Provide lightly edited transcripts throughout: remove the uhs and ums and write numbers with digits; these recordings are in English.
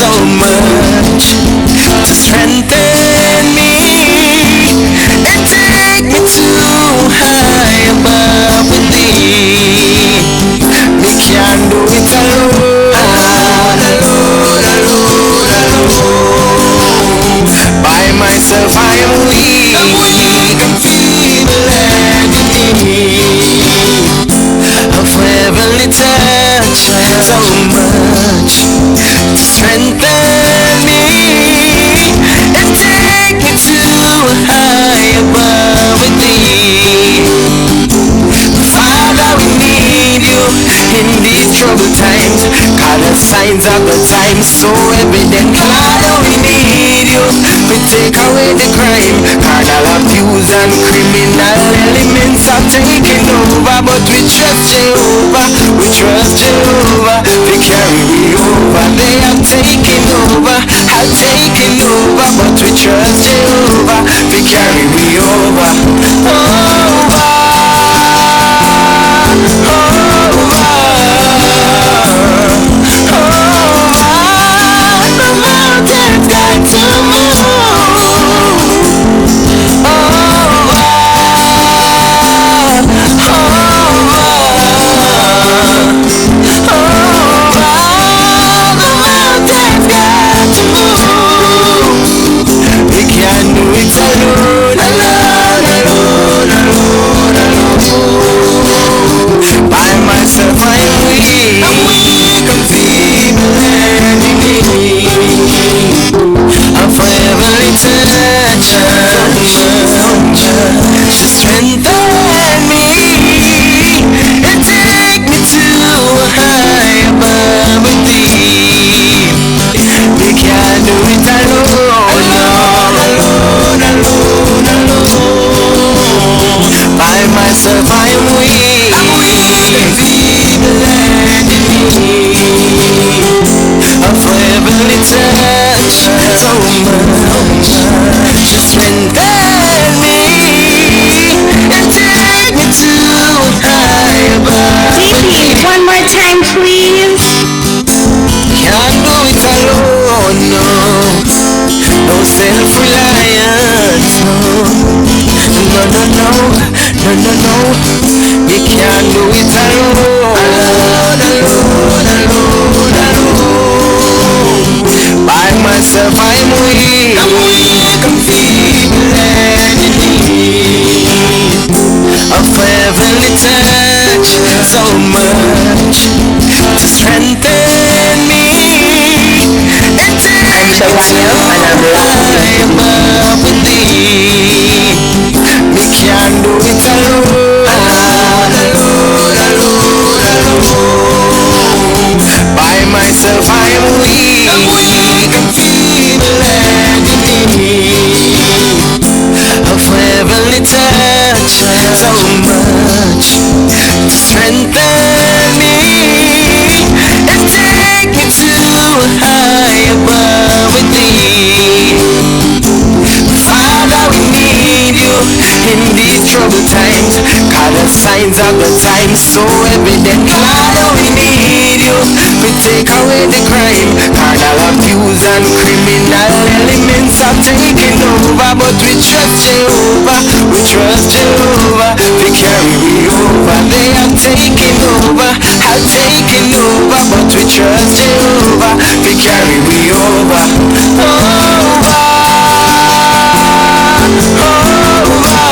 so much to strengthen me and take me too high above with thee. Me can't do it alone, alone, alone, alone. By myself I am weak, I'm feeble and in need of heavenly touch, so much to strengthen me and take me too high above with thee. Father, we need you in these troubled times, 'cause the signs of the times so evident. Father, we need you to take away the crime. Carnal abuse and criminal elements are taking over, but we trust Jehovah, we trust Jehovah. We carry we over, they are taking over, are taking over, but we trust Jehovah. We carry we over, over, over, over. The mountains got to move. Myself, I am weak, and feeble and in need of heavenly touch, so much to strengthen me and take me too high above. Repeat one more time, please. Can't do it alone, no, no self-reliance, no, no, no, no. No, no, no, you can't do it alone, alone, alone, alone, alone. By myself I'm weak, I'm feeble and in need of heavenly touch, so much to strengthen me and take me too high above with thee. Me can't do it alone, alone, alone, alone, alone. By myself I am weak, I'm feeble and in need of heavenly touch, so much to strengthen me and take me too high above with thee. Father, we need you in these troubled times, 'cause the signs of the times so evident. Father, we need you to take away the crime. Carnal abuse and criminal elements are taking over, but we trust Jehovah, we trust Jehovah. We carry we over, they are taking over, are taking over, but we trust Jehovah. We carry we over, over. Over, over,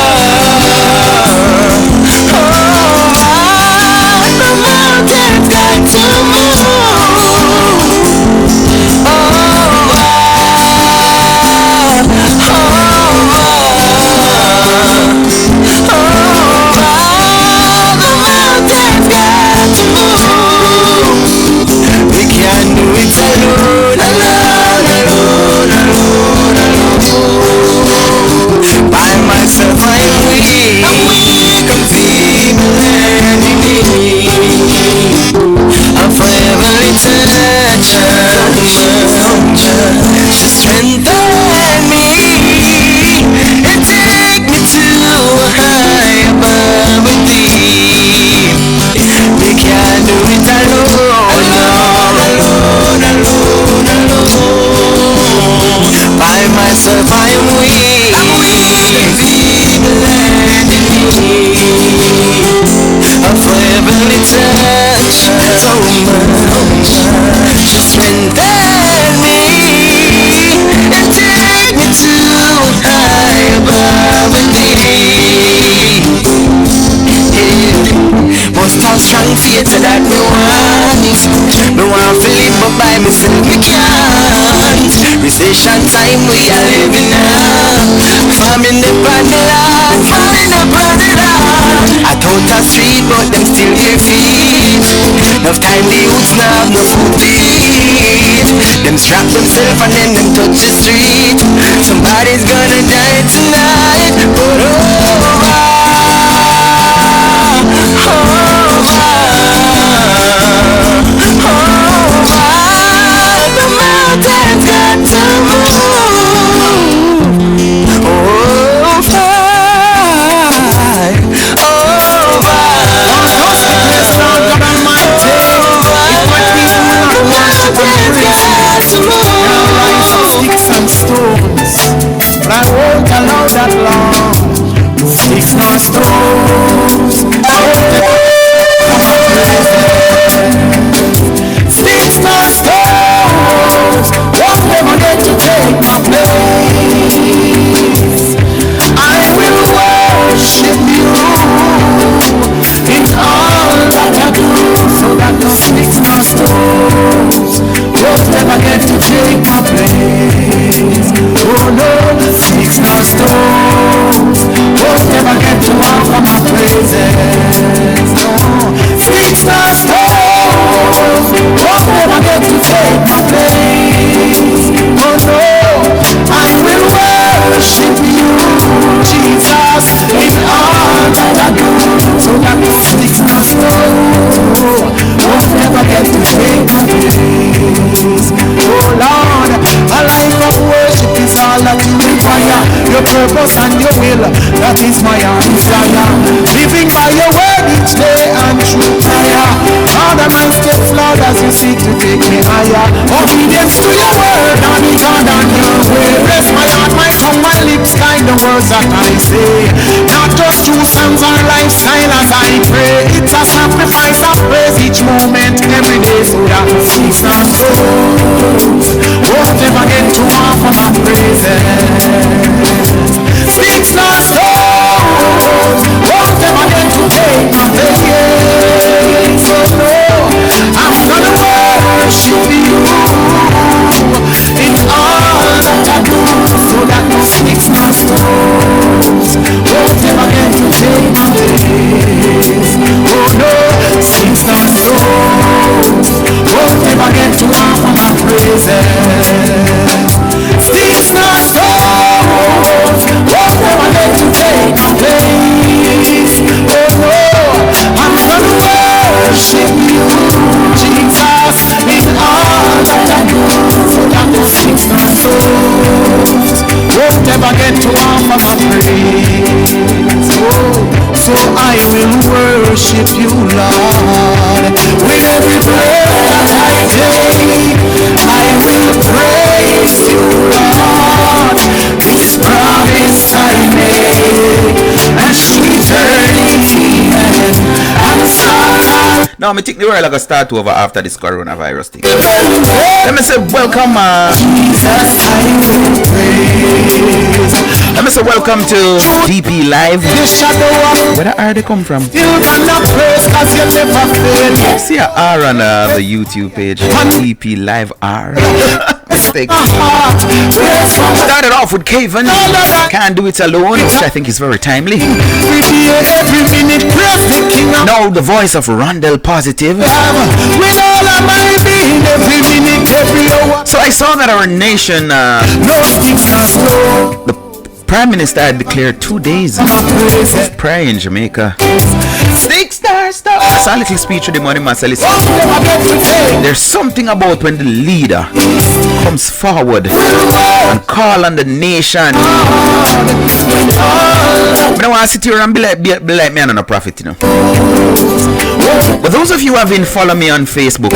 we are living now. Farming upon the land, farming upon the land. I thought a street, but them still their feet. Enough time the youths now have no food to eat. Them strap themselves and then them touch the street. Somebody's gonna die tonight. But the mountains got to move. Sticks and stones, but I won't allow that long. Sticks nor stones, sticks nor stones won't ever get to take my place. I will worship you in all that I do, so that no sticks nor stones won't ever get to take my place. Oh no, sticks nor stones won't ever get to offer my praises. No, sticks nor stones won't ever get to take my place. Oh no, I will worship you, Jesus, in all that I do, so that no sticks nor stones won't ever get to take my place. Oh Lord, a life of worship is all that you require. Your purpose and your will, that is my desire. Living by your word each day and true prayer. Order my steps, Lord, as you seek to take me higher. Obedience to your word, and it on your way. Bless my heart, my tongue, my lips, kind of words that I say. Not just true songs or lifestyle as I pray. It's a sacrifice of praise each moment, every day, so that sticks and stones won't ever get to offer my praises. Sticks nor stones won't ever get to take my place. So no, I'm gonna worship you in all that I do, so that no sticks nor stones won't ever get to take my place. Oh no, sticks nor stones won't ever get to offer my praises. Sticks nor stones won't ever get to take my place. Oh no, I'm gonna worship you, Jesus, in all that I do, so that no sticks nor stones won't ever get to offer my praise. Oh, so I will worship you, Lord, with every breath that I take. I will praise you, Lord, this promise I make, and sweet eternity and sorrow. Now, I think the world are going to start over after this coronavirus thing. Let me say welcome, Jesus, I will praise. let me say welcome to DP Live. The shadow of Where are they come from? still gonna praise, cause you never fail. See a R on the YouTube page. DP Live R. Mistake. Started off with Kevin. Can't do it alone, which I think is very timely. Every day, every minute, praise the King of Now the voice of Rondell Positive. love. With all of my being, every minute, every hour. So I saw that our nation, No sticks nor stones. the Prime Minister had declared 2 days My praise of prayer in Jamaica. Stick star star. I saw a little speech with the money man. Listen, won't ever get to take. there's something about when the leader comes forward and call on the nation. I don't want to sit here and be like me and a prophet, you know. But those of you who have been following me on Facebook,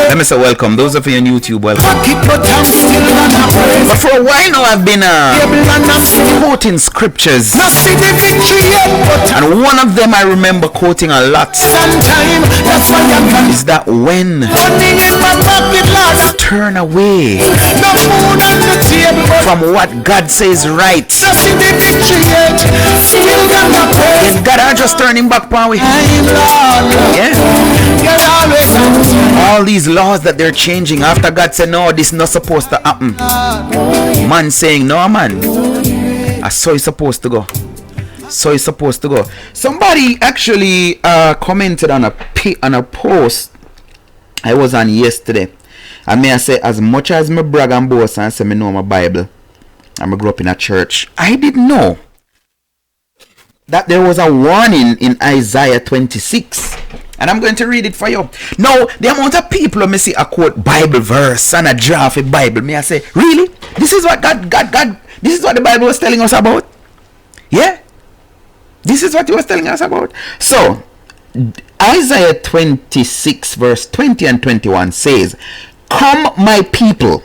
let me say welcome. Those of you on YouTube, welcome. But I'm still gonna praise. But for a while now, I've been Able and I'm still quoting scriptures, not see the victory yet, but and one of them I remember quoting quoting a lot Sometime, that's why I'm coming. is that when Money in my pocket, Lord. turn away No food on the table, but from what God says right, I see the victory yet. Still got my praise. then God are just turning back upon we. I'm Lord. Yeah. You're always on time. All these laws that they're changing after God said no, this is not supposed to happen. Man saying no, man. So it's supposed to go. So it's supposed to go. Somebody actually commented on a post I was on yesterday. And may I say, as much as me brag and boast and say me know my Bible, and I grew up in a church, I didn't know that there was a warning in Isaiah 26. And I'm going to read it for you. Now, the amount of people me see a quote Bible verse and a draft a Bible, may I say, really? This is what God, this is what the Bible was telling us about? Yeah? This is what he was telling us about? So, Isaiah 26 verse 20 and 21 says, "Come, my people,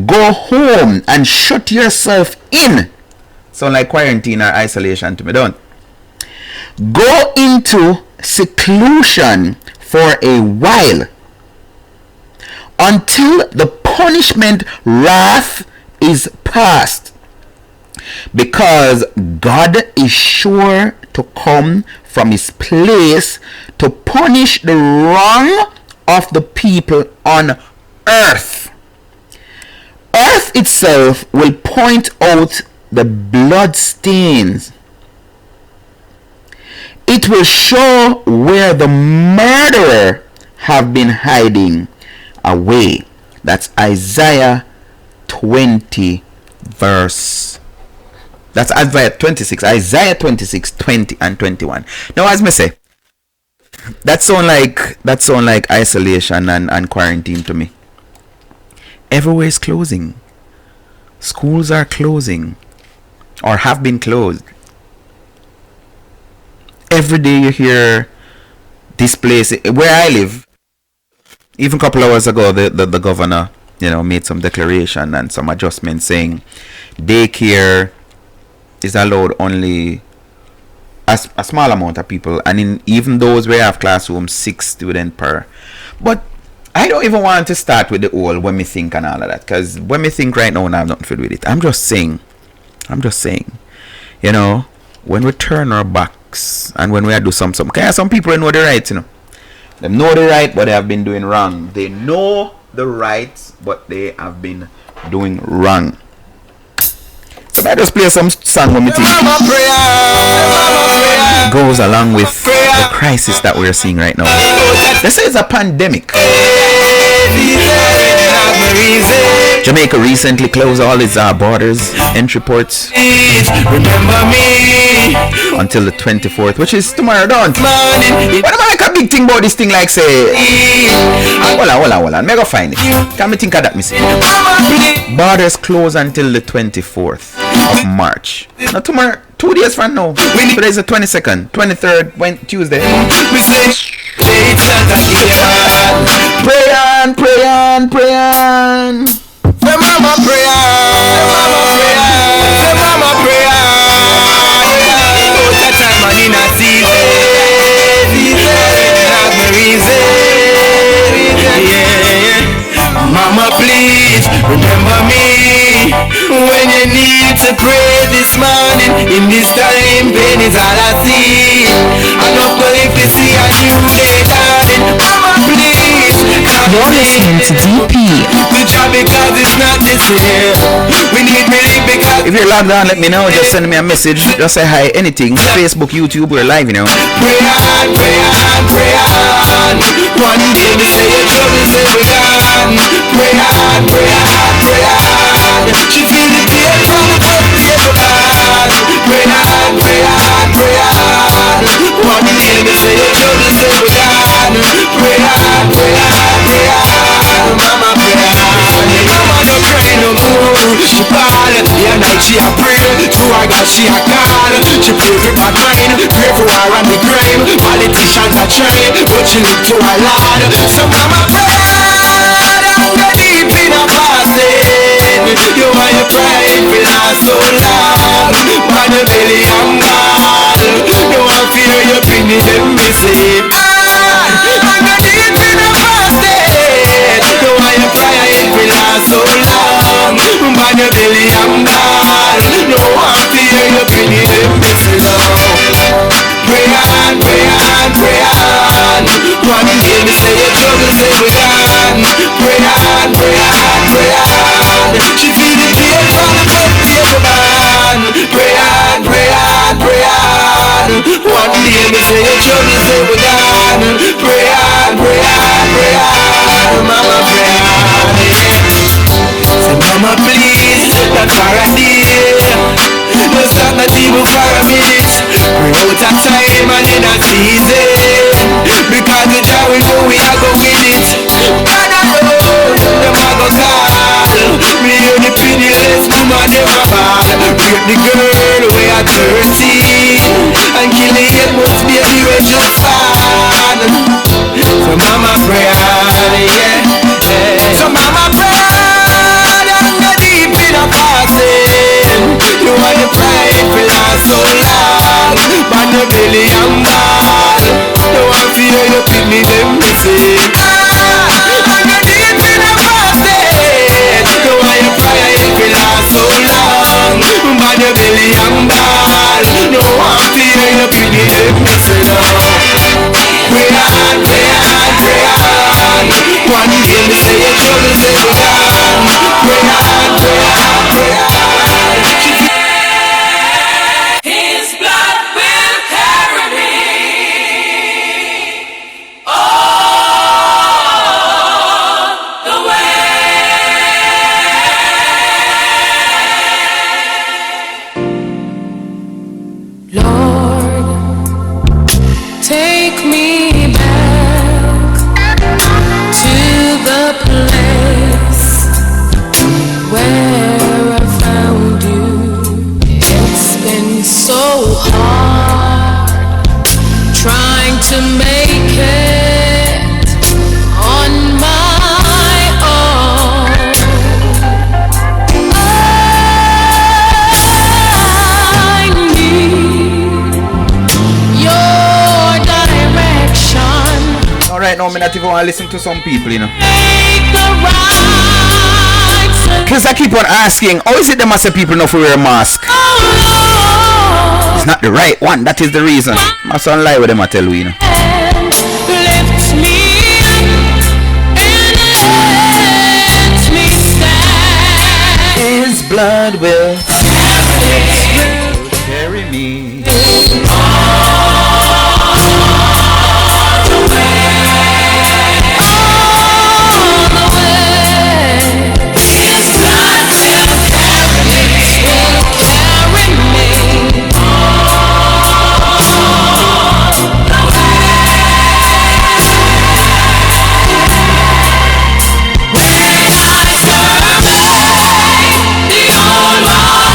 go home and shut yourself in." Sound like quarantine or isolation to me, don't? "Go into seclusion for a while until the punishment wrath is past, because God is sure to come from his place to punish the wrong of the people on earth. Earth itself will point out the blood stains. It will show where the murderer have been hiding away." That's Isaiah 20 verse. That's Isaiah 26. Isaiah 26, 20 and 21. Now, as me say, that sound like isolation and quarantine to me. Everywhere is closing. Schools are closing or have been closed. Every day you hear this place where I live. Even a couple hours ago, the governor, made some declaration and some adjustments saying daycare is allowed only a small amount of people, and in even those where I have classrooms, 6 students per. But I don't even want to start with the whole when me think and all of that, because when me think right now, I have nothing to do with it. I'm just saying, when we turn our backs and when we do something, okay, some people know the right, they know the right, but they have been doing wrong. They know the right, but they have been doing wrong. So I just play some song when me think goes along with the crisis that we're seeing right now. They say it's a pandemic. Jamaica recently closed all its borders, entry ports, Remember me until the 24th, which is tomorrow, don't? What am I like a big thing about this thing, like say, hold on, me go find it. Can me think of that, me say? Borders close until the 24th of March. Now tomorrow, 2 days from now. Today is the 22nd, 23rd, Tuesday. We say it's not again. Pray on. The mama pray on. The mama pray on. Oh, that time I need not see yeah. Mama, please remember me when you need to pray this morning. In this time, pain is all I see. I'm not going to see a new day darling. Mama, please. You're listening to DP. The job because it's not this year. We need relief because If you're logged on, let me know. Just send me a message. Just say hi, anything. Facebook, YouTube, we're live, pray on. One day we say your trouble say we gone. Pray on. She feel the pain from the blood bad. Pray on. One day we say your trouble say we gone. Pray on. Mama pray on. Mama no cry no more. She ball. Yeah, night she a pray. Through her God she a call. She pray for bad mind. Pray for her and the crime. Politicians are trying, but she look to her Lord. So mama pray and go deep in a passing. You are your pride will last so long. Man your belly and ball. You want fear your penny them missing. sleep. I'm gonna deep in a fasted. The why you cry, it will last so long. Man, your belly I'm gone. No one fear your pity, them missing out. Pray on, pray on, pray on. One day me say your troubles they will gone. Pray on, pray on, pray on. She feel the pain from the front page man. Pray on, pray on, pray on. One day me say your troubles they will gone. Pray on, pray on, pray on. Mama pray on, yeah. Say mama please, not for a day. No stop not even for a minute. Bring out a time and in a season. Because the job we go, we are go with it. God alone, them a go call. Me and the penniless woman, them a ball. Rape the girl we are 13 and kill the 8 months baby we just born. So mama pray on, yeah, yeah. So mama pray on, and go deep in a fasting. You want the pride for last so long. But the belly and ball. You want fear you pick me them missing. I'm gonna deep in a fasted. You want your pride for last so long. But the belly and ball. You want fear you pick me them missing. Pray on, pray on, pray on. One day me say your troubles they will gone. Pray on, pray on, pray on. Take me back to the place where I found you. It's been so hard trying to make it on my own. I need your direction. Alright, now me not even want to listen to some people, you know. Because I keep on asking, how is it they must say people know to wear a mask? It's not the right one, that is the reason. My son lie with them, I tell you, you know. Lift me and let me stand. His blood will carry me. The old one.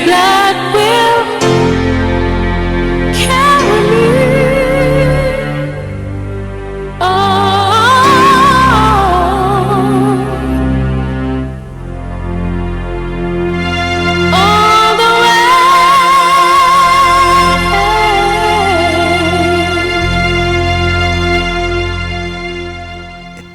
blood will carry me. All the way.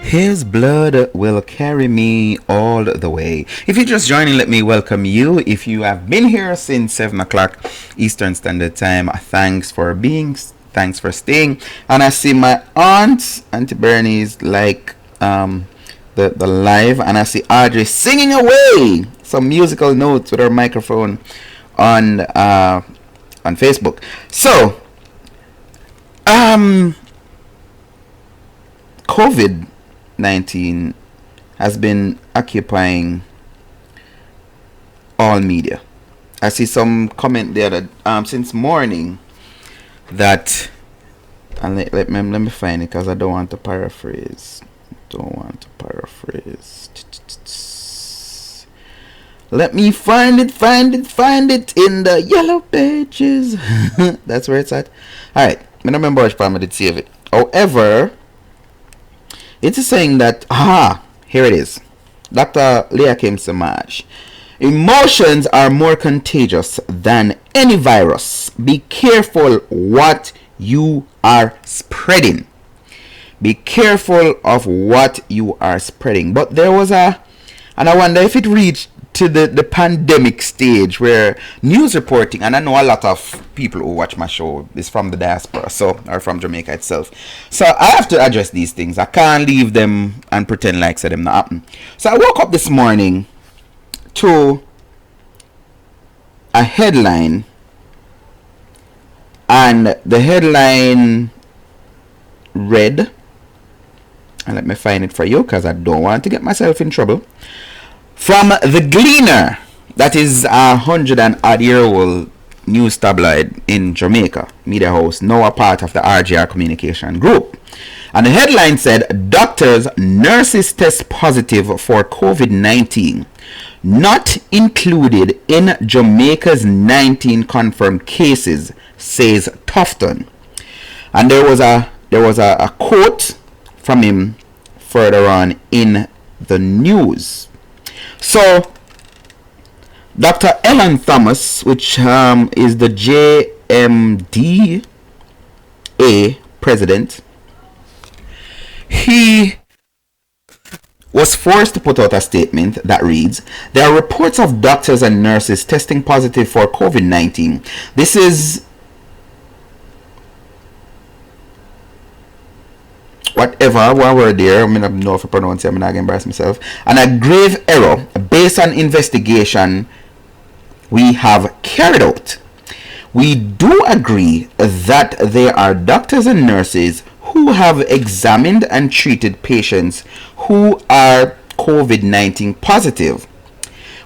His blood will carry me all the way. If you're just joining, let me welcome you. If you have been here since 7 o'clock Eastern Standard Time, thanks for staying. And I see my aunt, Auntie Bernie's, like the live, and I see Audrey singing away some musical notes with her microphone on Facebook. So, COVID-19 has been occupying all media. I see some comment there that since morning that, and let me find it because I don't want to paraphrase. Let me find it in the yellow pages. That's where it's at. Alright, I don't remember which time I did save it. However, it is saying that, here it is. Dr. Leakim Samaj. Emotions are more contagious than any virus. Be careful what you are spreading. Be careful of what you are spreading. But there was and I wonder if it reached to the pandemic stage where news reporting, and I know a lot of people who watch my show is from the diaspora, or from Jamaica itself. So I have to address these things. I can't leave them and pretend like them not happen. So I woke up this morning to a headline, and the headline read, and let me find it for you because I don't want to get myself in trouble. From The Gleaner, that is a 100-odd-year-old news tabloid in Jamaica, media house, now a part of the RGR Communication Group. And the headline said, doctors, nurses test positive for COVID-19, not included in Jamaica's 19 confirmed cases, says Tufton. And there was a quote from him further on in the news. So, Dr. Ellen Thomas, which is the JMDA president, he was forced to put out a statement that reads, there are reports of doctors and nurses testing positive for COVID-19. This is whatever one word there, I don't know if I pronounce it, I'm not going to embarrass myself, and a grave error based on investigation we have carried out. We do agree that there are doctors and nurses who have examined and treated patients who are COVID-19 positive.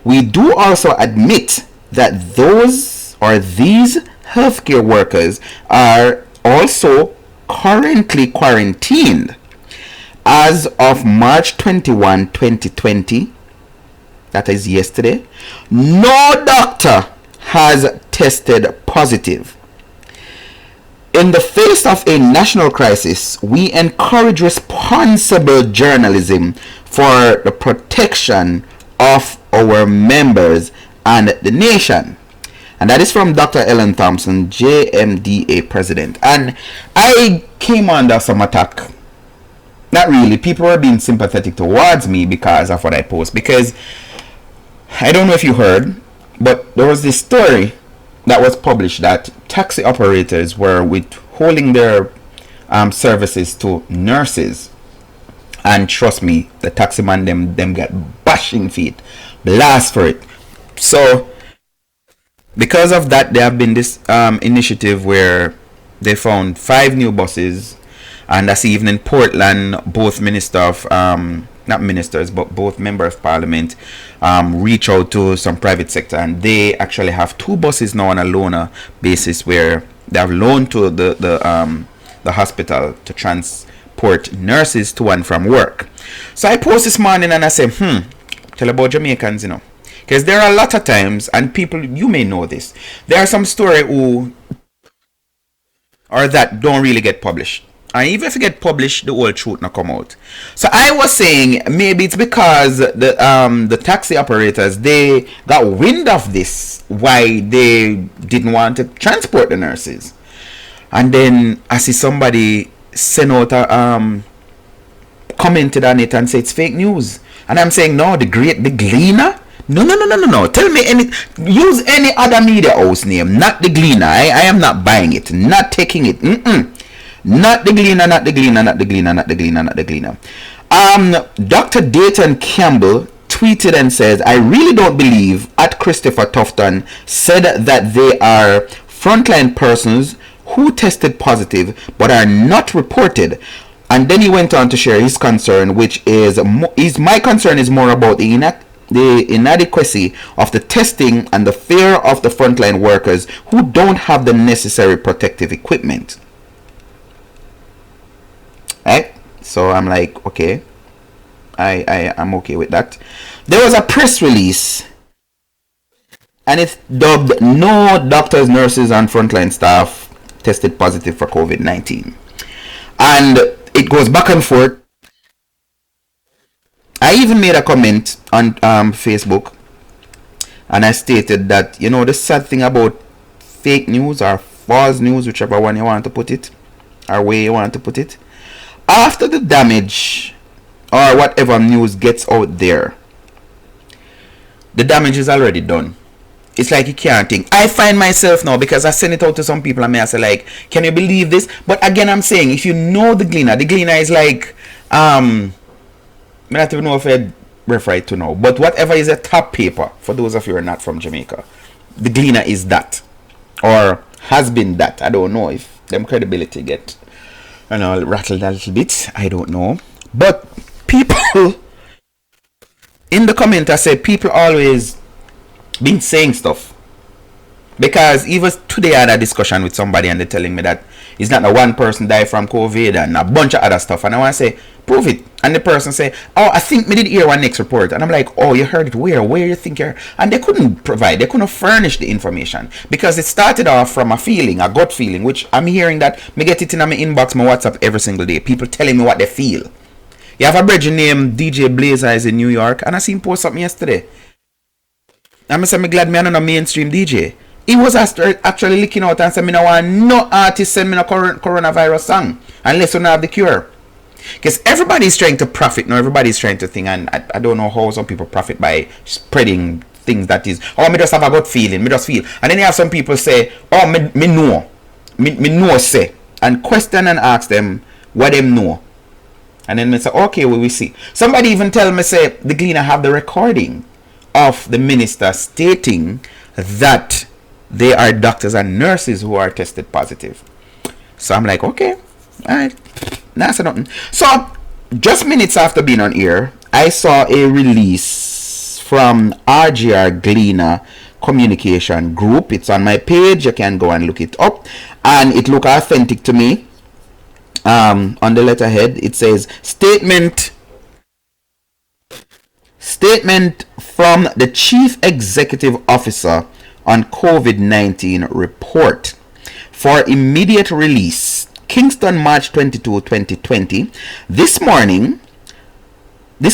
We do also admit that these healthcare workers are also currently quarantined. As of March 21, 2020, that is yesterday, no doctor has tested positive. In the face of a national crisis, we encourage responsible journalism for the protection of our members and the nation. And that is from Dr. Ellen Thompson, JMDA president. And I came under some attack. Not really. People were being sympathetic towards me because of what I post. Because I don't know if you heard, but there was this story that was published that taxi operators were withholding their services to nurses. And trust me, the taxi man them get bashing feet, blast for it. So because of that, there have been this initiative where they found 5 new buses, and that's even in Portland. Both both member of parliament reach out to some private sector, and they actually have 2 buses now on a loaner basis where they have loaned to the hospital to transport nurses to and from work. So I post this morning and I say, tell about Jamaicans, Because there are a lot of times, and people, you may know this, there are some story who or that don't really get published. And even if it get published, the whole truth not come out. So I was saying maybe it's because the taxi operators, they got wind of this, why they didn't want to transport the nurses. And then I see somebody send out a commented on it and say it's fake news. And I'm saying no, the Gleaner. No. Tell me use any other media house name, not the Gleaner. I am not buying it, not taking it. Not the Gleaner. Dr. Dayton Campbell tweeted and says, I really don't believe at Christopher Tufton said that they are frontline persons who tested positive but are not reported. And then he went on to share his concern, which is my concern is more about the inadequacy of the testing and the fear of the frontline workers who don't have the necessary protective equipment. Right? So I'm like, okay, I'm okay with that. There was a press release and it's dubbed "No doctors, nurses and frontline staff tested positive for COVID-19." And it goes back and forth. I even made a comment on Facebook and I stated that, you know, the sad thing about fake news or false news, whichever one you want to put it or way you want to put it, after the damage or whatever news gets out there, the damage is already done. It's like you can't think. I find myself now, because I send it out to some people and I say like, can you believe this? But again, I'm saying, if you know the Gleaner is like I don't even know if I refer it to now, but whatever is a top paper, for those of you who are not from Jamaica, the Gleaner is that, or has been that. I don't know if them credibility get, you know, rattled a little bit. I don't know. But people in the comment, I say people always been saying stuff. Because even today I had a discussion with somebody and they're telling me that it's not a one person died from COVID and a bunch of other stuff. And I want to say, prove it. And the person say, oh, I think we did hear one next report. And I'm like, oh, you heard it where? Where you think you're? And they couldn't furnish the information. Because it started off from a feeling, a gut feeling, which I'm hearing that me get it in my inbox, my WhatsApp every single day. People telling me what they feel. You have a brethren named DJ Blazer is in New York, and I seen him post something yesterday. I'm glad me not a mainstream DJ. He was actually leaking out and said, me no want no artist send me no coronavirus song unless you don't have the cure. Because everybody's trying to profit now, everybody's trying to think, and I don't know how some people profit by spreading things that is, oh, me just have a good feeling, me just feel. And then you have some people say, oh, me know say, and question and ask them what them know. And then me say, okay, we see. Somebody even tell me, say, the Gleaner have the recording of the minister stating that they are doctors and nurses who are tested positive. So I'm like, okay, alright, that's nothing. So just minutes after being on air, I saw a release from RGR Gleaner Communication Group. It's on my page. You can go and look it up, and it looked authentic to me. On the letterhead, it says statement from the Chief Executive Officer on COVID-19 report for immediate release. Kingston, March 22, 2020. This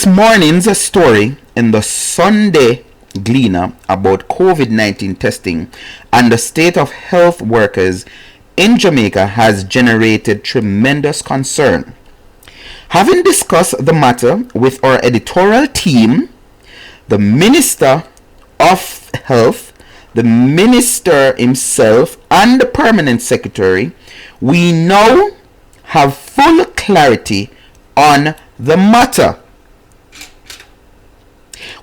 morning's story in the Sunday Gleaner about COVID-19 testing and the state of health workers in Jamaica has generated tremendous concern. Having discussed the matter with our editorial team, the Minister of Health, the Minister himself, and the Permanent Secretary, we now have full clarity on the matter.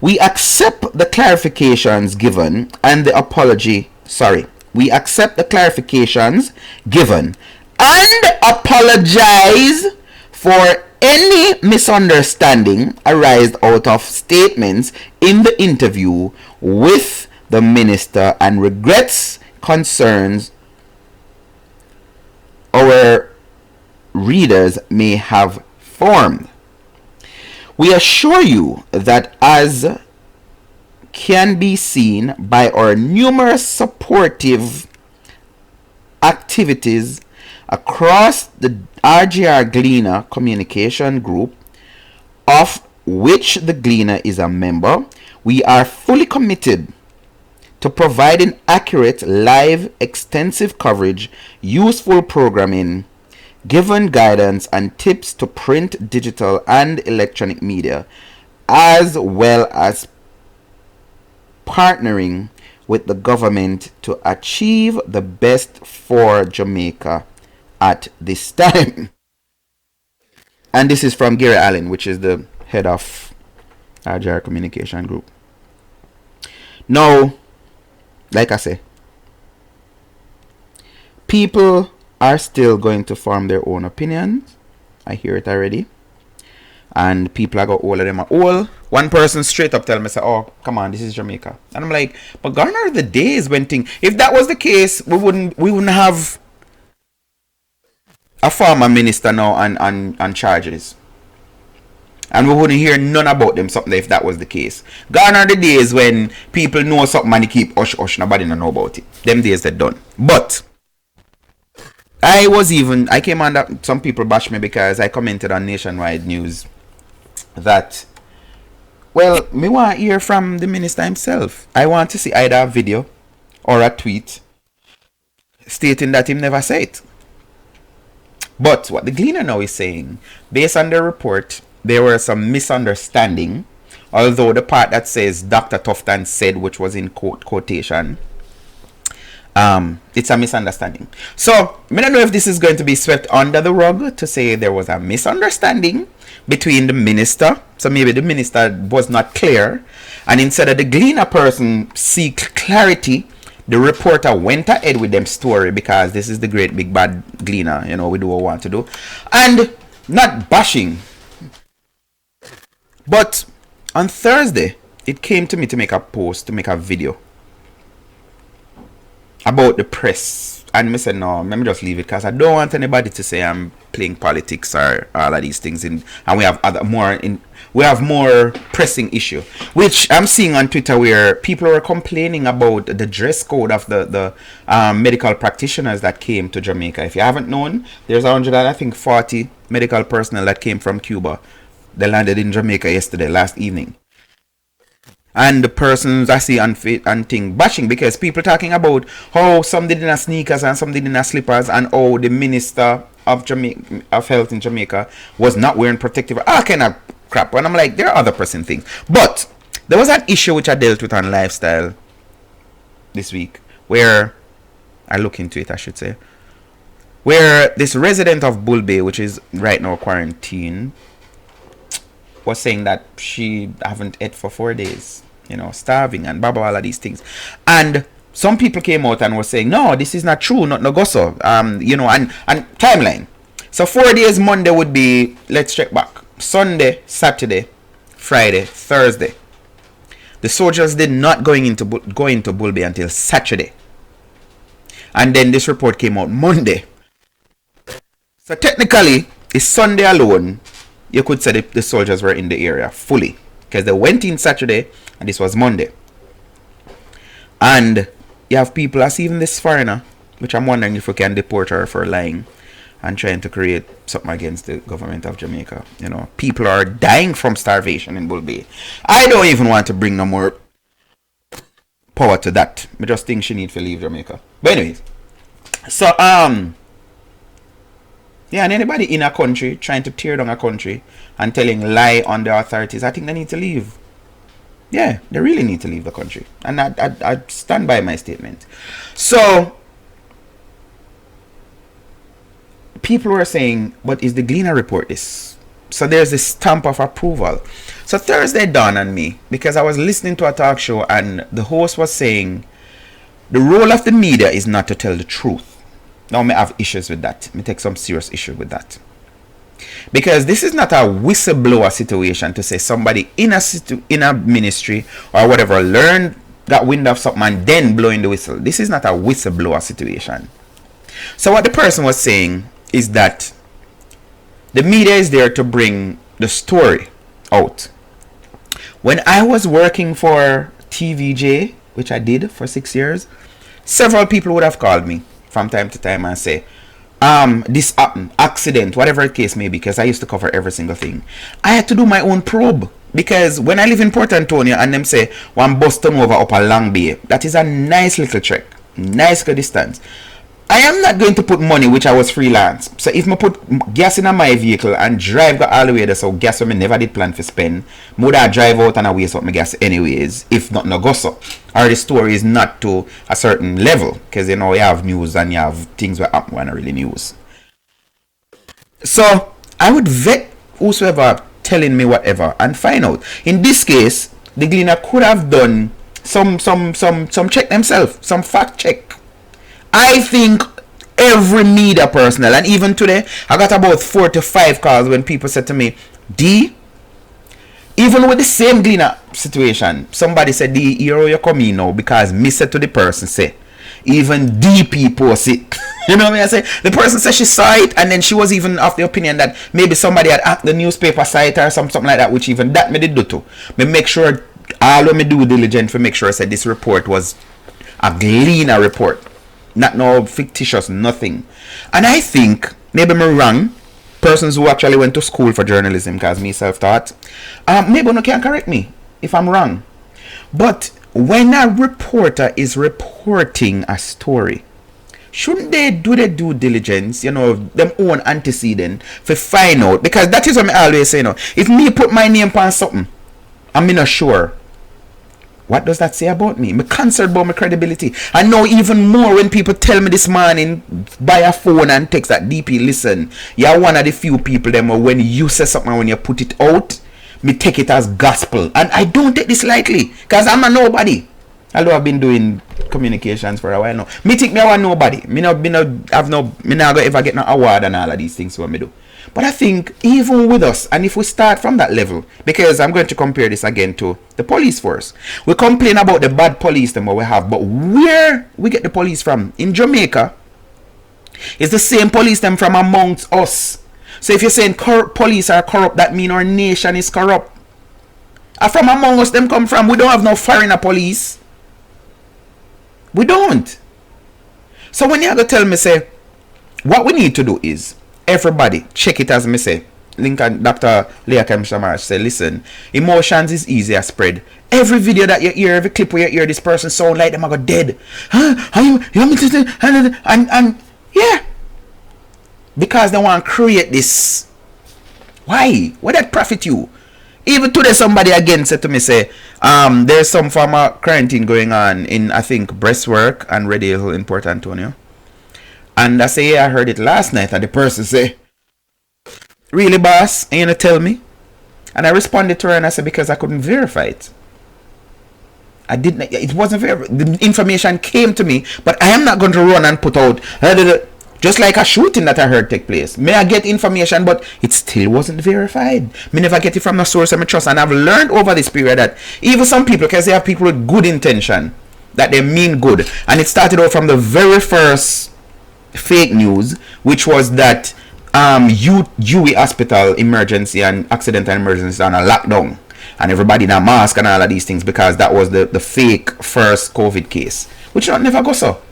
We accept the clarifications given and the apology. We accept the clarifications given and apologize for any misunderstanding arised out of statements in the interview with the minister and regrets concerns our readers may have formed. We assure you that as can be seen by our numerous supportive activities across the RGR Gleaner communication group, of which the Gleaner is a member. We are fully committed to providing accurate, live, extensive coverage, useful programming, given guidance and tips to print, digital, and electronic media, as well as partnering with the government to achieve the best for Jamaica at this time. And this is from Gary Allen, which is the head of RGR Communication Group. Now, like I say, people are still going to form their own opinions. I hear it already. And people are going to all of them are all. One person straight up tell me, say, oh, come on, this is Jamaica. And I'm like, but gone are the days when if that was the case, we wouldn't have a former minister now on charges. And we wouldn't hear none about them something if that was the case. Gone are the days when people know something and they keep hush, nobody know about it. Them days they're done. But I came on that some people bash me because I commented on Nationwide News that, well, me want to hear from the minister himself. I want to see either a video or a tweet stating that him never said it. But what the Gleaner now is saying, based on the report, there were some misunderstanding, although the part that says Dr. Tufton said, which was in quotation, it's a misunderstanding. So, I don't know if this is going to be swept under the rug to say there was a misunderstanding between the minister. So maybe the minister was not clear, and instead of the Gleaner person seek clarity, the reporter went ahead with them story because this is the great big bad Gleaner. You know, we do what we want to do. And not bashing. But on Thursday, it came to me to make a post, to make a video about the press. And I said, no, let me just leave it because I don't want anybody to say I'm playing politics or all of these things. And we have more pressing issue, which I'm seeing on Twitter where people are complaining about the dress code of the medical practitioners that came to Jamaica. If you haven't known, there's 140 medical personnel that came from Cuba. They landed in Jamaica last evening. And the persons I see on thing bashing because people talking about how some did in a sneakers and some did in a slippers, and how the minister of health in Jamaica was not wearing protective, all kind of crap. And I'm like, there are other pressing things. But there was an issue which I dealt with on Lifestyle this week, where I look into it, I should say, where this resident of Bull Bay, which is right now quarantined, was saying that she haven't ate for 4 days, you know, starving and blah blah, all of these things. And some people came out and were saying, no, this is not true, not no gosso. You know, and timeline. So 4 days Monday would be, let's check back, Sunday, Saturday, Friday, Thursday. The soldiers did not go into Bull Bay until Saturday. And then this report came out Monday. So technically, it's Sunday alone. You could say the soldiers were in the area fully, because they went in Saturday and this was Monday. And you have people as even this foreigner, which I'm wondering if we can deport her for lying and trying to create something against the government of Jamaica. You know, people are dying from starvation in Bull Bay. I don't even want to bring no more power to that. I just think she need to leave Jamaica. But anyways, so yeah, and anybody in a country trying to tear down a country and telling lie on the authorities, I think they need to leave. Yeah, they really need to leave the country. And I stand by my statement. So, people were saying, but is the Gleaner report this? So there's this stamp of approval. So Thursday dawned on me, because I was listening to a talk show and the host was saying, the role of the media is not to tell the truth. Now, I have issues with that. I take some serious issue with that. Because this is not a whistleblower situation to say somebody in a ministry or whatever got wind of something and then blowing the whistle. This is not a whistleblower situation. So what the person was saying is that the media is there to bring the story out. When I was working for TVJ, which I did for 6 years, several people would have called me from time to time and say, this happened, accident, whatever the case may be, because I used to cover every single thing. I had to do my own probe, because when I live in Port Antonio and them say one bus turnover up a Long Bay, that is a nice little trek, nice little distance. I am not going to put money, which I was freelance. So if I put gas in my vehicle and drive all the way there, so gas when I never did plan to spend, would I drive out and I waste up my gas anyways, if not no go so. Or the story is not to a certain level, because you know you have news and you have things that happen when I really news. So I would vet whosoever telling me whatever and find out. In this case, the Gleaner could have done some check themselves, some fact check. I think every media personnel, and even today, I got about 4 to 5 calls when people said to me, D, even with the same Gleaner situation, somebody said, D, here you come in now, because me said to the person, say, even DP post it. You know what I mean? I say, the person said she saw it, and then she was even of the opinion that maybe somebody had hacked the newspaper site or something like that, which even that me did do too. Me make sure, all of me do diligent to make sure I said this report was a Gleaner report. Not no fictitious, nothing. And I think, maybe I'm wrong, persons who actually went to school for journalism, because me self-taught, maybe no can correct me if I'm wrong. But when a reporter is reporting a story, shouldn't they do their due diligence, you know, them own antecedent, to find out? Because that is what I always say, you know, if me put my name on something, I'm not sure. What does that say about me? I'm concerned about my credibility. I know even more when people tell me this morning by a phone and text that DP, listen, you're one of the few people them when you say something, when you put it out, me take it as gospel. And I don't take this lightly, because I'm a nobody. Although I've been doing communications for a while now. Me think me a nobody. Me not go ever get no award and all of these things what me do. But I think even with us, and if we start from that level, because I'm going to compare this again to the police force. We complain about the bad police them we have, but where we get the police from? In Jamaica, it's the same police them from amongst us. So if you're saying police are corrupt, that means our nation is corrupt. And from among us them come from, we don't have no foreigner police. We don't. So when you have to tell me, say, what we need to do is, everybody, check it as me say. Lincoln, Dr. Leah Kemshamar say, listen, emotions is easier spread. Every video that you hear, every clip where you hear this person sound like them are go dead. Huh? You want me to say? And yeah. Because they want to create this. Why? Why that profit you? Even today somebody again said to me, say, there's some form of quarantine going on in, I think, Breastwork and Red Hill in Port Antonio. And I say, yeah, I heard it last night. And the person say, really, boss? Ain't you gonna tell me? And I responded to her and I said, because I couldn't verify it. I didn't, it wasn't verified. The information came to me, but I am not going to run and put out, just like a shooting that I heard take place. May I get information, but it still wasn't verified. Me never get it from a source I trust. And I've learned over this period that even some people, because they have people with good intention, that they mean good. And it started out from the very first fake news, which was that UWI Hospital emergency and accidental emergency on a lockdown, and everybody in a mask and all of these things, because that was the fake first COVID case, which not never go so.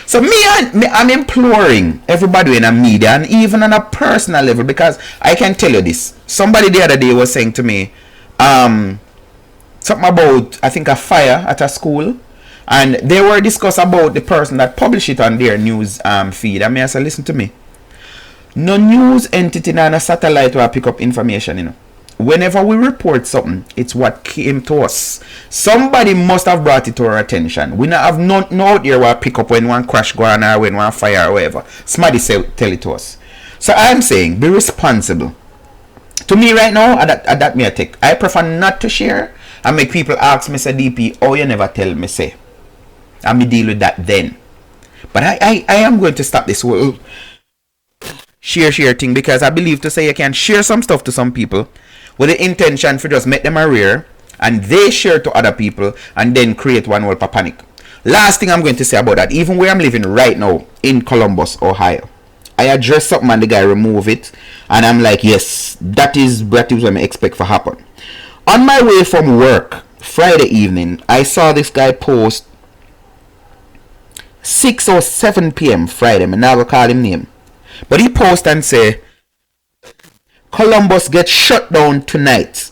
So I'm imploring everybody in the media and even on a personal level, because I can tell you this. Somebody the other day was saying to me something about, I think, a fire at a school. And they were discussing about the person that published it on their news feed. I mean, I said, listen to me. No news entity and a satellite will pick up information, you know. Whenever we report something, it's what came to us. Somebody must have brought it to our attention. We not have no out there will pick up when one crash go on or when one fire or whatever. Somebody say, tell it to us. So I'm saying, be responsible. To me right now, that me I take. I prefer not to share and make people ask me, say, DP, oh, you never tell me, say. And me deal with that then. But I am going to stop this whole share thing, because I believe to say you can share some stuff to some people with the intention for just make them aware and they share to other people and then create one whole panic. Last thing I'm going to say about that, even where I'm living right now in Columbus, Ohio, I address something and the guy remove it and I'm like, yes, that is what I expect to happen. On my way from work, Friday evening, I saw this guy post 6 or 7 p.m. Friday. I'm not gonna call him name. But he post and say, Columbus gets shut down tonight.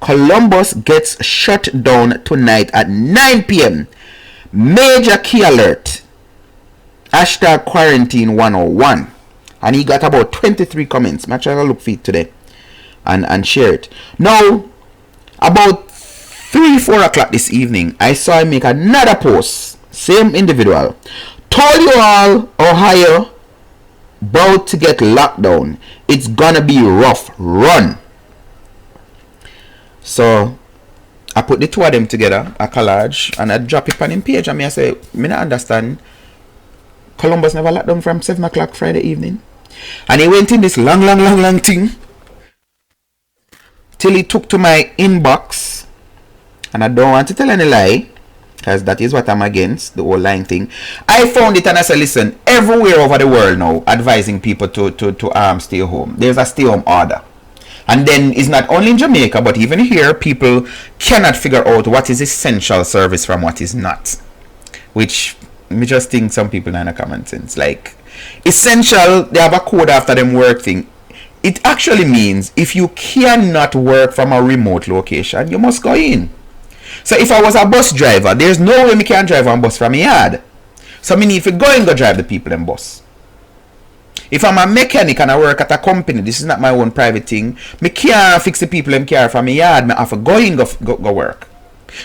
Columbus gets shut down tonight at 9 p.m. Major key alert. Hashtag quarantine 101. And he got about 23 comments. I'm trying to look for it today and share it. Now, about 3-4 o'clock this evening, I saw him make another post. Same individual. Told you all, Ohio about to get locked down. It's gonna be rough. Run. So I put the two of them together, a collage, and I drop it on him page. And I say, me not understand. Columbus never locked down from 7 o'clock Friday evening. And he went in this long thing till he took to my inbox. And I don't want to tell any lie, because that is what I'm against, the whole lying thing. I found it and I said, listen, everywhere over the world now advising people to stay home. There's a stay home order. And then it's not only in Jamaica, but even here, people cannot figure out what is essential service from what is not. Which, me just think some people are in a common sense. Like, essential, they have a code after them work thing. It actually means if you cannot work from a remote location, you must go in. So if I was a bus driver, there's no way me can drive on bus from my yard. So me need to go and go drive the people in bus. If I'm a mechanic and I work at a company, this is not my own private thing, me can't fix the people in car from my yard, me have to go in go work.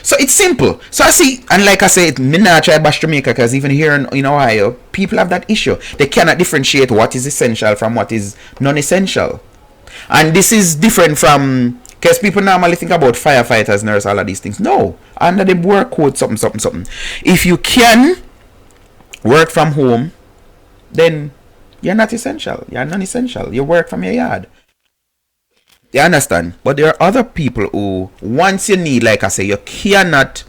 So it's simple. So I see, and like I said, me not try bash Jamaica, because even here in Ohio, people have that issue. They cannot differentiate what is essential from what is non-essential. And this is different from, because people normally think about firefighters, nurse, all of these things. No, under the work code, something. If you can work from home, then you're not essential. You're non-essential. You work from your yard. You understand? But there are other people who, once you need, like I say, you cannot.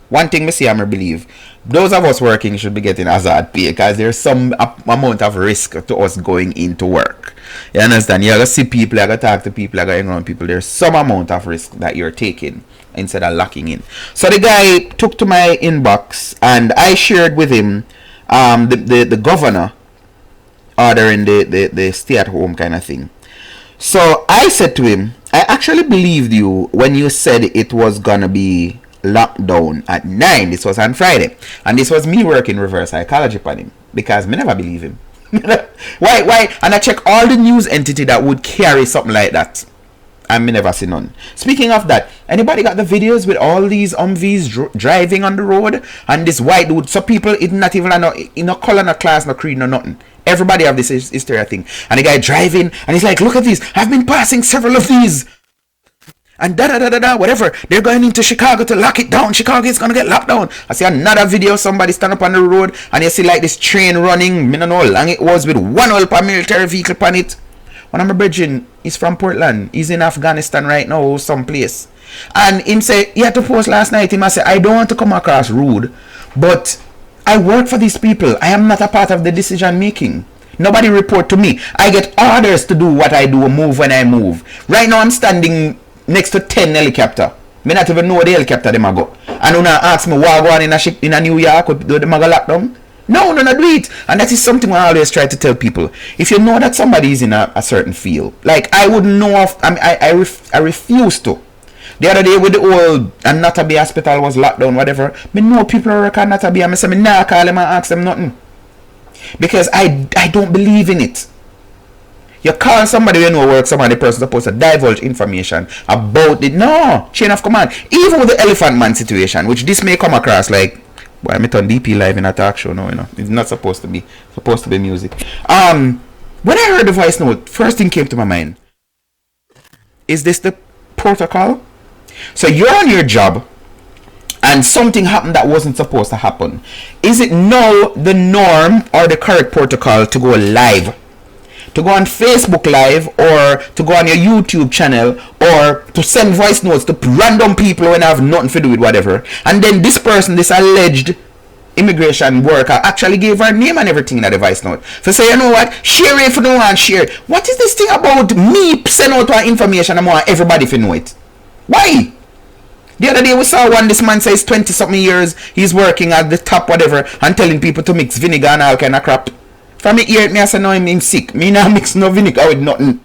One thing me say, I believe, those of us working should be getting hazard pay, because there's some amount of risk to us going into work. You understand? You gotta see people, you gotta talk to people, you gotta hang around people. There's some amount of risk that you're taking instead of locking in. So the guy took to my inbox and I shared with him the governor ordering the stay at home kind of thing. So I said to him, I actually believed you when you said it was gonna be locked down at 9. This was on Friday, and this was me working reverse psychology upon him, because me never believe him. Why? And I check all the news entity that would carry something like that, and me never see none. Speaking of that, anybody got the videos with all these Humvees driving on the road and this white dude? So people, it not even in no color, no class, no creed, no nothing. Everybody have this hysteria thing. And the guy driving, and he's like, look at these. I've been passing several of these. And whatever. They're going into Chicago to lock it down. Chicago is going to get locked down. I see another video, somebody stand up on the road, and you see like this train running. I don't know how long it was, with one oil per military vehicle on it. One of my brethren is from Portland. He's in Afghanistan right now, someplace. And him say, he had to post last night, him say, I don't want to come across rude, but I work for these people. I am not a part of the decision making. Nobody report to me. I get orders to do what I do, move when I move. Right now I'm standing next to 10 helicopter. Me not even know where the helicopter them a go. And you ask me what go on in a New York with the maga lockdown. No, do it. And that is something I always try to tell people. If you know that somebody is in a certain field, like I wouldn't know of, I refuse to. The other day with the old and Natabe hospital was locked down, whatever. Me know people work at Natabe, and I say me nah call them and ask them nothing. Because I don't believe in it. You call somebody when you work, somebody, the person supposed to divulge information about it. No, chain of command. Even with the Elephant Man situation, which this may come across like, well, I'm on DP live in a talk show now, it's not supposed to be music. When I heard the voice note, first thing came to my mind, is this the protocol? So you're on your job and something happened that wasn't supposed to happen. Is it now the norm or the correct protocol to go live? To go on Facebook Live, or to go on your YouTube channel, or to send voice notes to random people when I have nothing to do with whatever. And then this person, this alleged immigration worker, actually gave her name and everything in that voice note. So say, you know what? Share it if you don't want to share. What is this thing about me send out our information and I want everybody to know it? Why? The other day we saw one, this man says 20 something years he's working at the top whatever and telling people to mix vinegar and all kind of crap. From me hear it, me I say no, him sick. Me not mix no vinegar with nothing.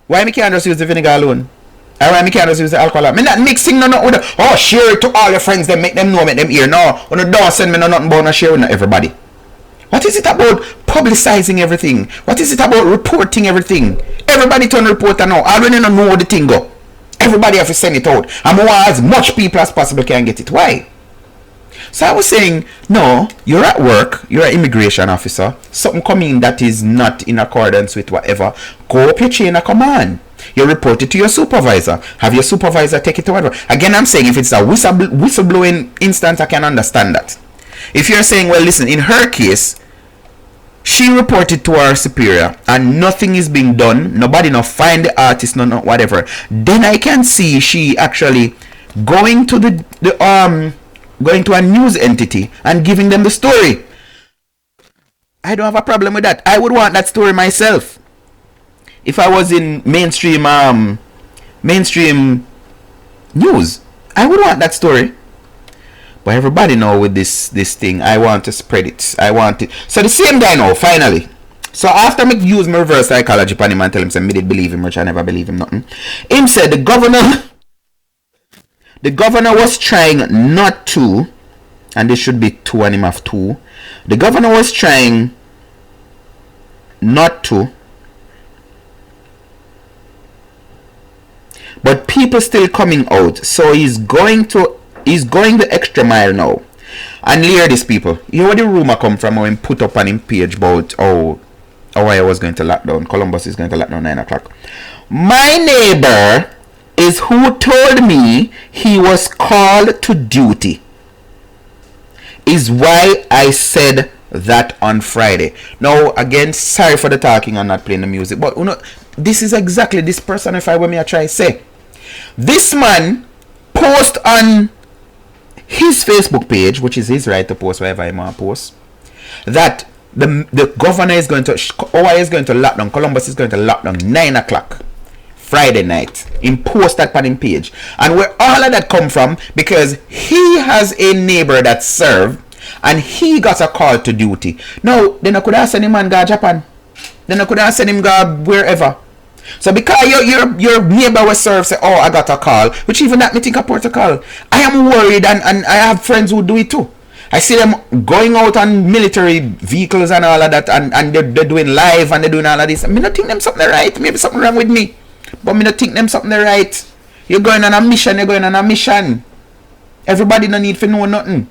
Why me can't just use the vinegar alone? Or why me can't just use the alcohol? Me not mixing no with the, oh share it to all your friends, then make them know, make them hear. No, don't send me no nothing about no share with no everybody. What is it about publicizing everything? What is it about reporting everything? Everybody turn reporter now. I don't know the thing go. Everybody have to send it out. And more as much people as possible can get it. Why? So I was saying, no, you're at work, you're an immigration officer, something coming that is not in accordance with whatever, go up your chain of command. You report it to your supervisor. Have your supervisor take it to whatever. Again, I'm saying if it's a whistleblowing instance, I can understand that. If you're saying, well, listen, in her case, she reported to her superior and nothing is being done, nobody not find the artist, no whatever, then I can see she actually going to going to a news entity and giving them the story. I don't have a problem with that. I would want that story myself. If I was in mainstream news, I would want that story. But everybody know with this thing, I want to spread it. I want it. So the same guy now, finally. So after me use my reverse psychology upon him and tell him, say, me did believe him, which I never believe him nothing. Him said the governor was trying not to, and this should be 2 and him have 2. The governor was trying not to, but people still coming out. So he's going the extra mile now. And hear this, people. You know where the rumor come from when put up on him page about I was going to lock down. Columbus is going to lock down 9 o'clock. My neighbor is who told me he was called to duty. Is why I said that on Friday. Now, again, sorry for the talking and not playing the music. But, you know, this is exactly this personified what me I try to say. This man post on his Facebook page, which is his right to post whatever he want to post, that the governor is going to, OI is going to lock down, Columbus is going to lock down 9 o'clock Friday night. In post that on his page. And where all of that come from, because he has a neighbor that served and he got a call to duty. Now, then I could have sent him and go Japan. Then I could have sent him go wherever. So because your neighbor was served, say, oh, I got a call, which even that me think a protocol. I am worried, and I have friends who do it too. I see them going out on military vehicles and all of that, and they're doing live and they're doing all of this. I not think them something right. Maybe something wrong with me, but me not think them something right. You're going on a mission. You're going on a mission. Everybody no need to know nothing.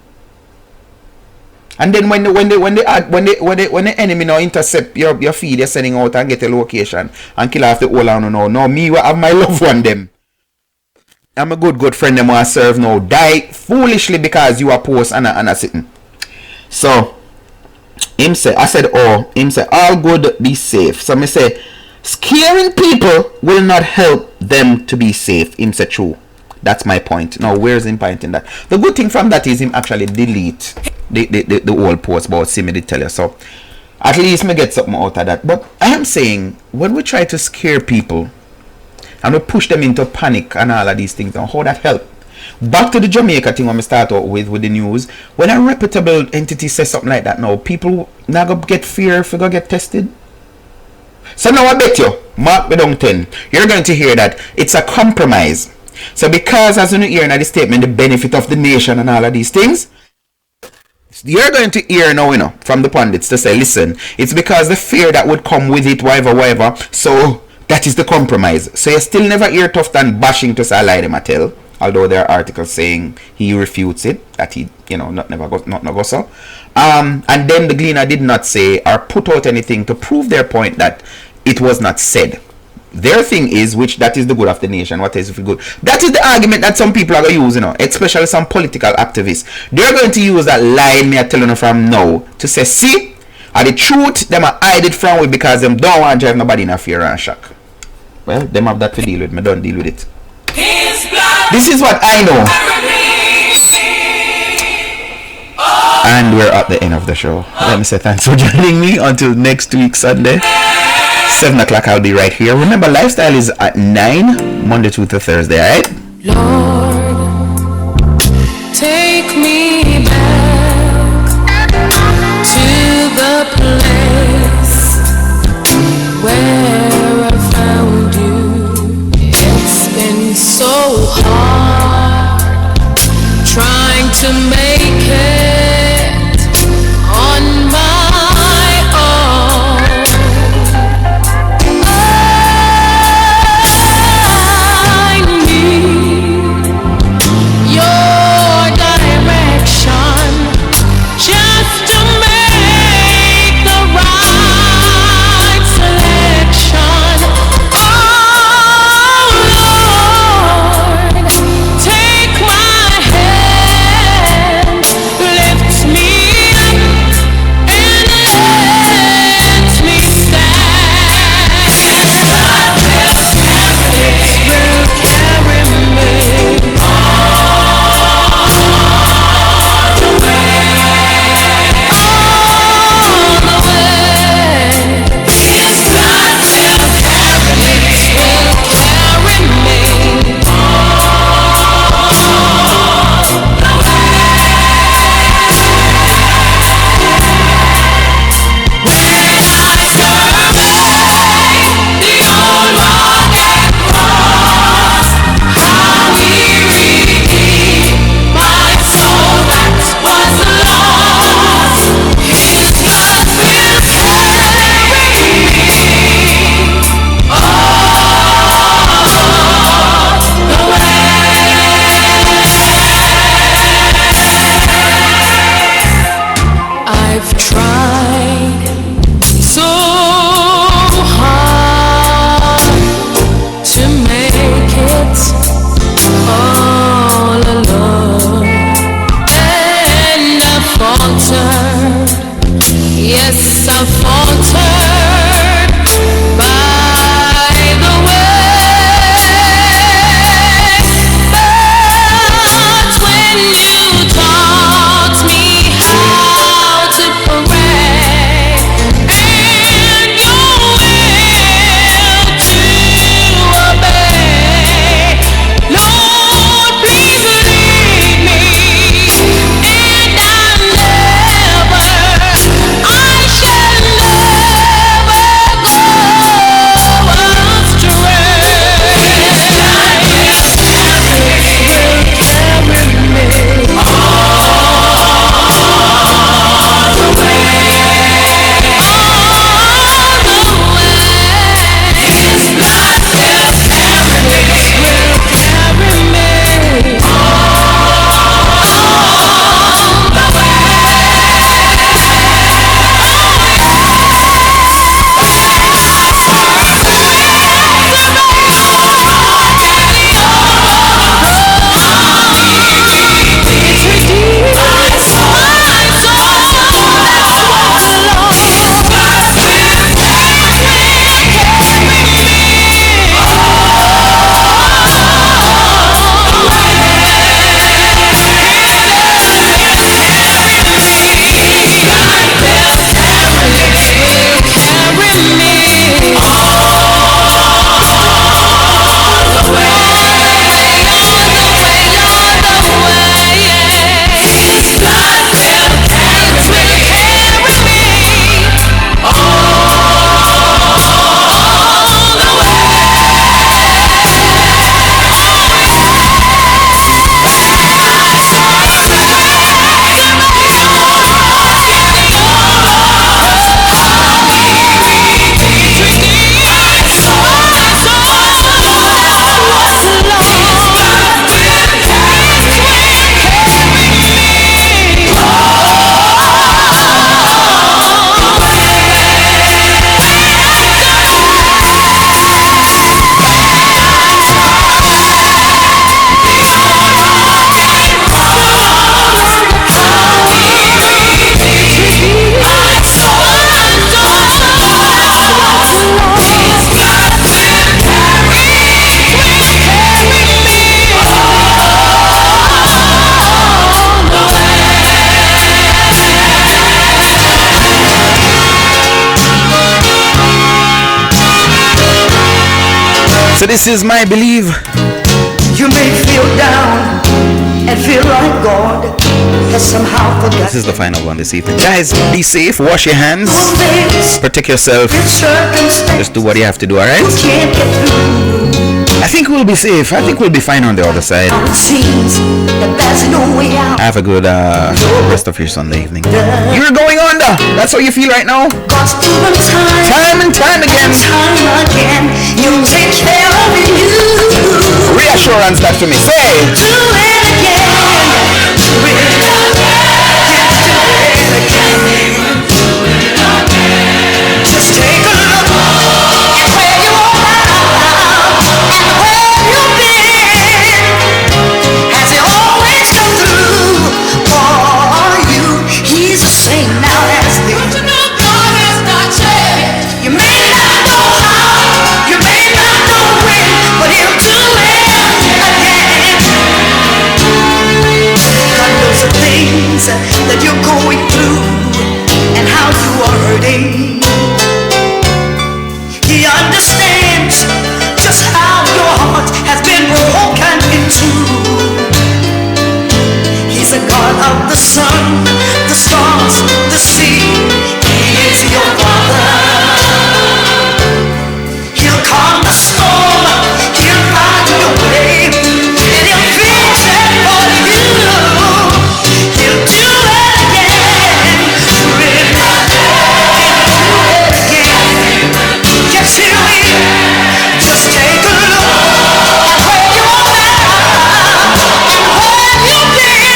And then when the enemy now intercept your feed, you're sending out and get a location and kill off the whole and no, me will have my loved one them. I'm a good friend them who serve now die foolishly because you are post and a sitting. So him say, I said, oh, him say, all good, be safe. So me say, scaring people will not help them to be safe. Him say true. That's my point. Now where's him pointing that? The good thing from that is him actually delete the old post about see me did tell you. So at least me get something out of that. But I am saying when we try to scare people and we push them into panic and all of these things, and how that help. Back to the Jamaica thing when we start out with the news. When a reputable entity says something like that now, people now go get fear if we go get tested. So now I bet you, mark me down 10, you're going to hear that it's a compromise. So because as you hear in the statement, the benefit of the nation and all of these things, you're going to hear now, from the pundits to say, listen, it's because the fear that would come with it, whatever, so that is the compromise. So you still never hear Tufton bashing to say I lie them at tell, although there are articles saying he refutes it, that he, not go so. And then the Gleaner did not say or put out anything to prove their point that it was not said. Their thing is, which that is the good of the nation, what is good. That is the argument that some people are going to use, especially some political activists. They're going to use that line me are telling them from now to say, see, are the truth, them are hide it from we because them don't want to drive nobody in a fear and shock. Well, them have that to deal with, me don't deal with it. This is what I know. And we're at the end of the show. Let me say thanks for joining me until next week Sunday. 7 o'clock I'll be right here. Remember, Lifestyle is at 9 Monday to Thursday, alright? Lord, take me back to the place where I found you. It's been so hard trying to make it on my own. I need your direction just to make the right selection. Oh Lord, take my hand, lift me up and let me stand. God will carry me I've tried so hard to make it all alone, and I faltered. Yes, I faltered by the way. But when you taught me how to pray and your will to obey, Lord, please lead me, and I shall never go astray. So this is my believe. You may feel down and feel like God has somehow forgotten. This is the final one this evening. Guys, be safe, wash your hands, Things protect yourself, with circumstance just do what you have to do, alright? you can't get through. I think we'll be safe. I think we'll be fine on the other side. It seems that there's no way out. Have a good rest of your Sunday evening. You're going under. That's how you feel right now. God's given Time and time again. time again, He'll take care of you. Reassurance that to me. Say. Do it again. Do it again. Just take a look at where you are now and where you've been. Has He always come through for you? He's the same now as then. God has not changed. You may not know how, you may not know when, but He'll do it again. God knows the things that you're going through and how you are hurting. He understands just how your heart has been broken in two. He's a God of the sun, the stars, the sea. He is your Father. He'll calm the storm, He'll find your way, and He'll fix it for you. He'll do it again. Do it again. Yes, He will. Just take a look at where you are now and where you've been.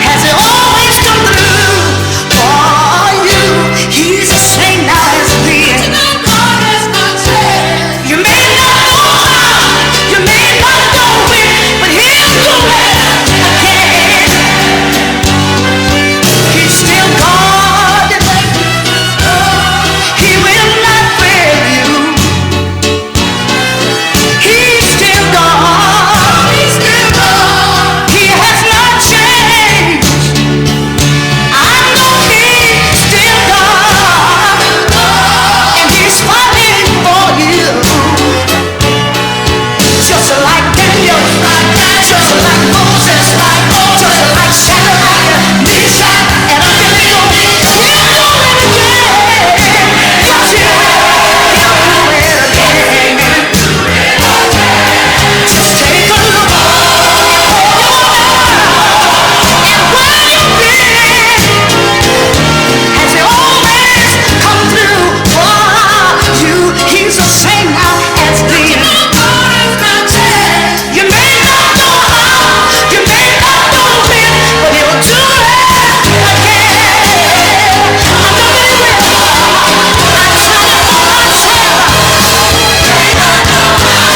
Has He always come through for you? He's the same now as then. God has not changed. You may not know how, you may not know when, but He'll do it again. He's still God. He will not fail you. He's still God. He's still God. He has not changed. I know He's still God, and He's fighting for you. Just like Daniel, just like Moses, just like Shadrach, Meshach, and Abednego. He'll do it again. Yes, He will. He'll do it again. Just take a look at where you are now and where you've been. Has He always come through for you? He's the same now as then. God has not changed. You may not know how, you may not know when, but He'll do it again. I know He will. I tell you for myself.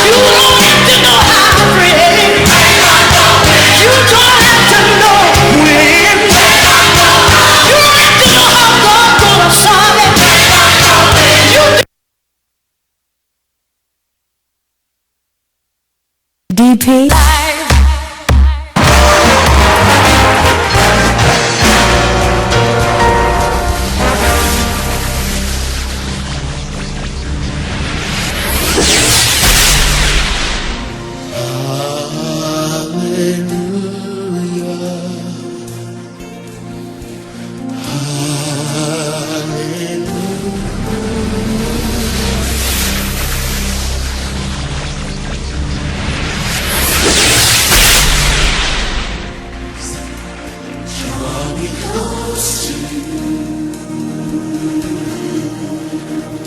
You don't have to know how, friend. You don't have to know when. You don't have to know how God's gonna solve it. You DP.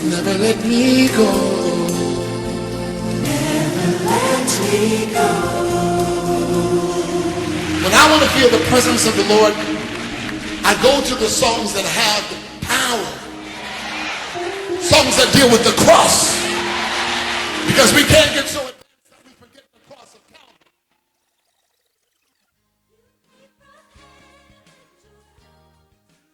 Never let me go. When I want to feel the presence of the Lord, I go to the songs that have power. Songs that deal with the cross. Because we can't get so